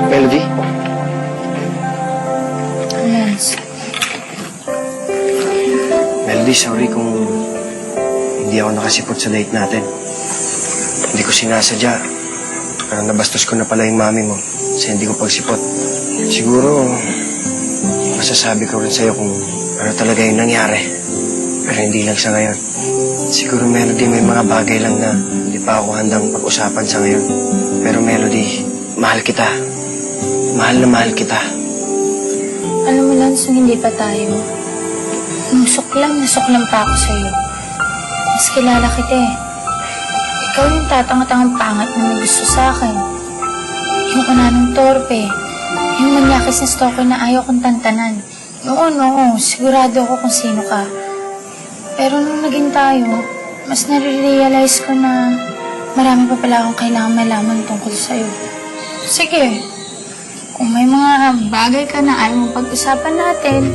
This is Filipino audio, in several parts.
Melody? Lance. Melody, sorry kung hindi ako nakasipot sa date natin. Hindi ko sinasadya. Pero nabastos ko na pala yung mami mo sa hindi ko pagsipot. Siguro, masasabi ko rin sa'yo kung ano talaga yung nangyari. Pero hindi lang sa ngayon. Siguro, Melody, may mga bagay lang na hindi pa ako handang pag-usapan sa ngayon. Pero, Melody, mahal kita. Mahal na mahal kita. Alam mo, Lance, nung hindi pa tayo, nung suklam pa ako sa'yo. Mas kilala kita eh. Ikaw yung tatanga-tangang pangat na may gusto sa akin. Yung unanong torpe. Yung manyakis na stalker na ayaw kong tantanan. Oo, sigurado ako kung sino ka. Pero nung naging tayo, mas nare-realize ko na marami pa pala akong kailangan malaman tungkol sa'yo. Sige, kung may mga bagay ka na ayaw mong pag-usapan natin,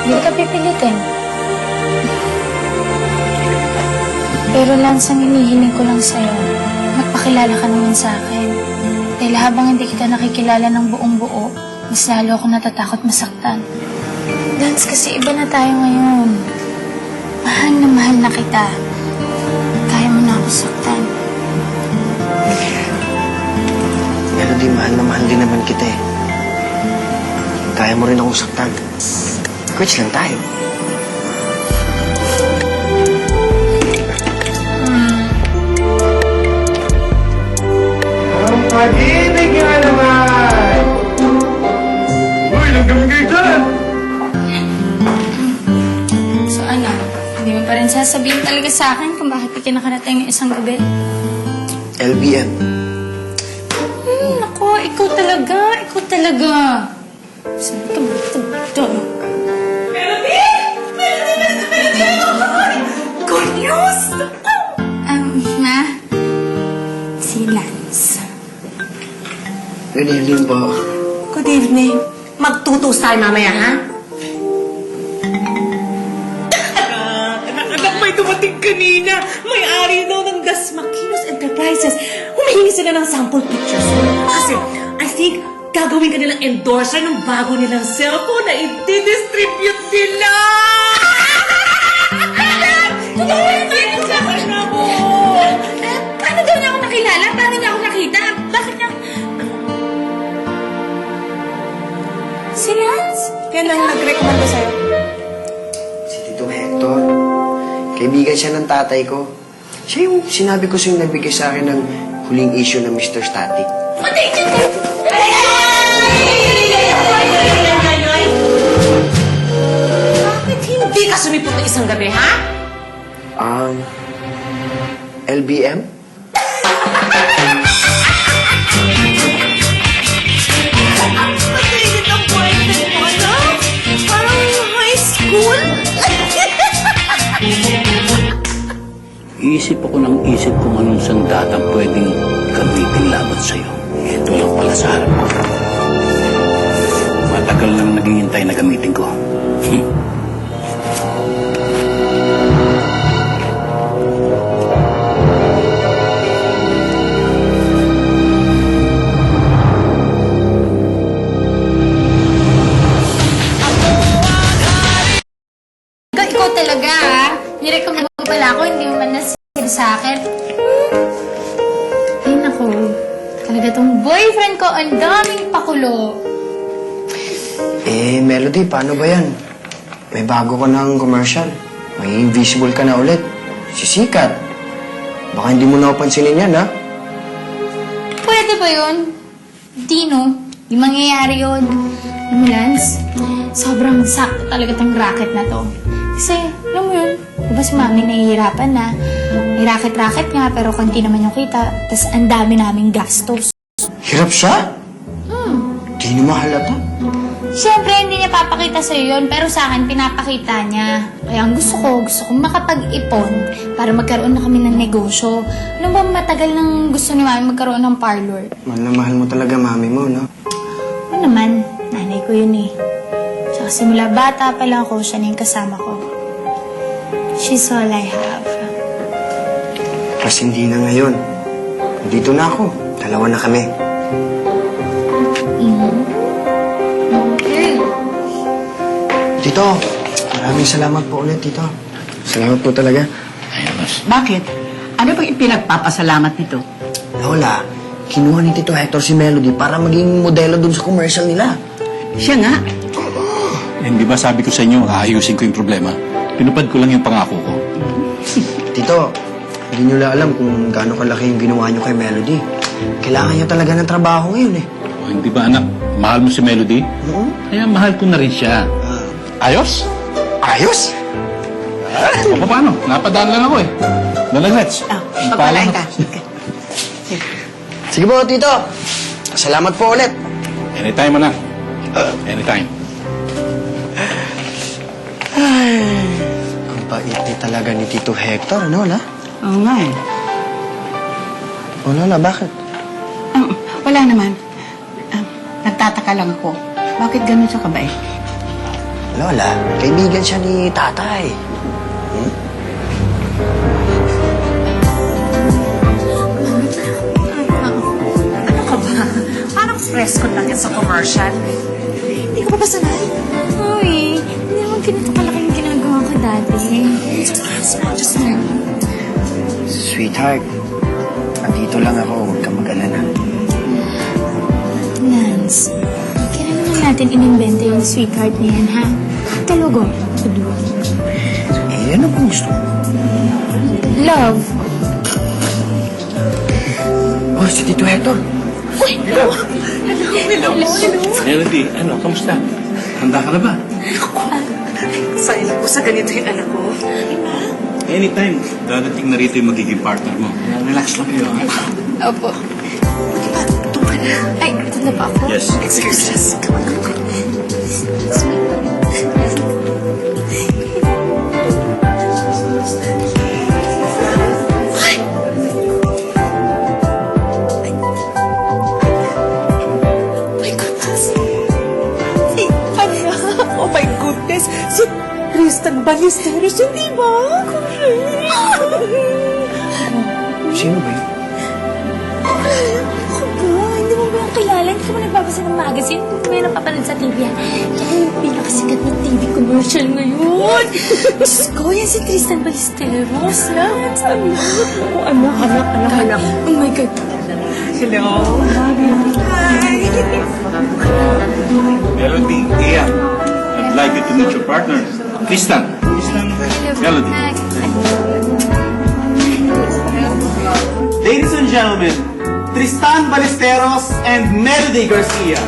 hindi ka pipilitin. Pero Lance, ang hinihiling ko lang sa'yo, magpakilala ka naman sa akin. Dahil habang hindi kita nakikilala ng buong buo, mas lalo ako natatakot masaktan. Lance, kasi iba na tayo ngayon. Mahal na kita. Kaya mo na ako saktan. Melody, mahal na mahal din naman kita eh. Kaya mo rin akong saktan. Quits lang tayo. Pag-ibig nga naman! Uy, nagkamigay dyan! So ano, hindi mo pa rin sasabihin talaga sa akin kung bakit ka nakarating yung isang gabi? LBM. Ako, ikaw talaga. Sabi ka ba ito? Good news! Ma? Si Lance. Good evening po. Good evening. Magtutos tayo mamaya, ha? Anak, may dumating kanina. May-ari daw ng Das Maquinos Enterprises. Humihingi sila ng sample pictures. Kasi, I think, gagawin ka nilang endorser ng bago nilang cellphone na i-distribute nila! Totoo yun! Paano daw niya ako nakilala? Paano niya ako nakita? Bakit niya? Si Lance? Yan ang nag-recommend ko sa'yo. Si Tito Hector. Kaibigan siya ng tatay ko. Siya yung sinabi ko sa'yo nabigay sa akin ng huling issue ng Mr. Static. Bakit hindi ka sumipot ng isang gabi, ha? LBM? Ang pag-iinit ang boyfriend mo, ano? Parang high school? Isip ako ng isip kung anong sandatang pwedeng gamitin laban sa'yo. Ito lang pala sa harap ko. Matagal nang naghihintay na gamitin ko. Ikaw talaga, ha? Nirecommend mo pala ako, hindi mo man nasin sa akin. Ay, naku. Talaga tong boyfriend ko, ang daming pakulo. Melody, paano ba yan? May bago ka ng commercial. May invisible ka na ulit. Sisikat. Baka hindi mo napapansinin yan, ha? Pwede ba yun? Dino, di mangyayari yun. Alam mo, Lance, sobrang sakto talaga tong racket na to. Kasi, alam mo yun, diba si Mami nahihirapan na. May racket-racket nga, pero konti naman yung kita. Tapos ang dami naming gastos. Hirap siya? Di naman halata. Siyempre, hindi niya papakita sa'yo yun, pero sa akin, pinapakita niya. Kaya ang gusto ko makapag-ipon para magkaroon na kami ng negosyo. Ano ba, matagal nang gusto ni Mami magkaroon ng parlor? Mahal na mahal mo talaga mami mo, no? Ano naman, nanay ko yun eh. Tsaka simula bata pa lang ako, siya na yung kasama ko. She's all I have. Kasi hindi na ngayon. Dito na ako. Dalawa na kami. Tito, maraming salamat po ulit, Tito. Salamat po talaga. Ayos. Bakit? Ano bang ipinagpapasalamat nito? Lola, kinuha ni Tito Hector si Melody para maging modelo dun sa commercial nila. Siya nga. Hindi ba sabi ko sa inyo, aayusin ko yung problema? Pinupad ko lang yung pangako ko. Tito, hindi nyo lang alam kung gaano kalaki yung ginawa nyo kay Melody. Kailangan niya talaga ng trabaho ngayon eh. O, hindi ba anak, mahal mo si Melody? Oo. Kaya mahal ko na rin siya. Ayos? Ayos? O paano? Napadaan lang ako eh. Let's. Pagpalain ka. Sige po, Tito. Salamat po ulit. Anytime, anak. Anytime. Ang bait ni talaga ni Tito Hector, ano, Lola? Oo nga eh. O, Lola, bakit? Wala naman. Nagtataka lang ako. Bakit ganun sa kabait? Lola, kaibigan siya ni Tatay. Ano ka ba? Parang fresco lang yan sa commercial. Hindi ka pa ba sanay? Uy, hindi naman ganito kalaki yung ginagawa ko dati. Just like... Sweetheart, andito lang ako. Huwag kang mag-alala. Nance, kailan naman natin inimbenta yung sweetheart na yan, ha? Talugo. Eh, ano kung gusto mo? Love. Oh, si Tito Hector. Melody, ano, kamusta? Handa ka na ba? Sayang ako sa ganito yung anak ko. Anytime. Dadating na rito yung magiging partner mo. Relax lang kayo. Opo. Ay, ito na ba ako? Yes. Excuse us. Come on, come on. Oh my goodness! Si Tristan Ballesteros, hindi ba? Sino ba yun? Ako ba? Hindi mo ba yung kilala? Hindi ka mo nagbabasa ng magazine? Hindi mo yung napapanood sa TV yan. Yan yung pinakasikat na TV commercial ngayon. Diyos ko, yan si Tristan Ballesteros. Yan, sabi mo. Oh, anak. Oh my God. Hello. Hi. Melody, Ian, I'd like you to meet your partner. Tristan. Melody. Ladies and gentlemen, Tristan Ballesteros and Melody Garcia.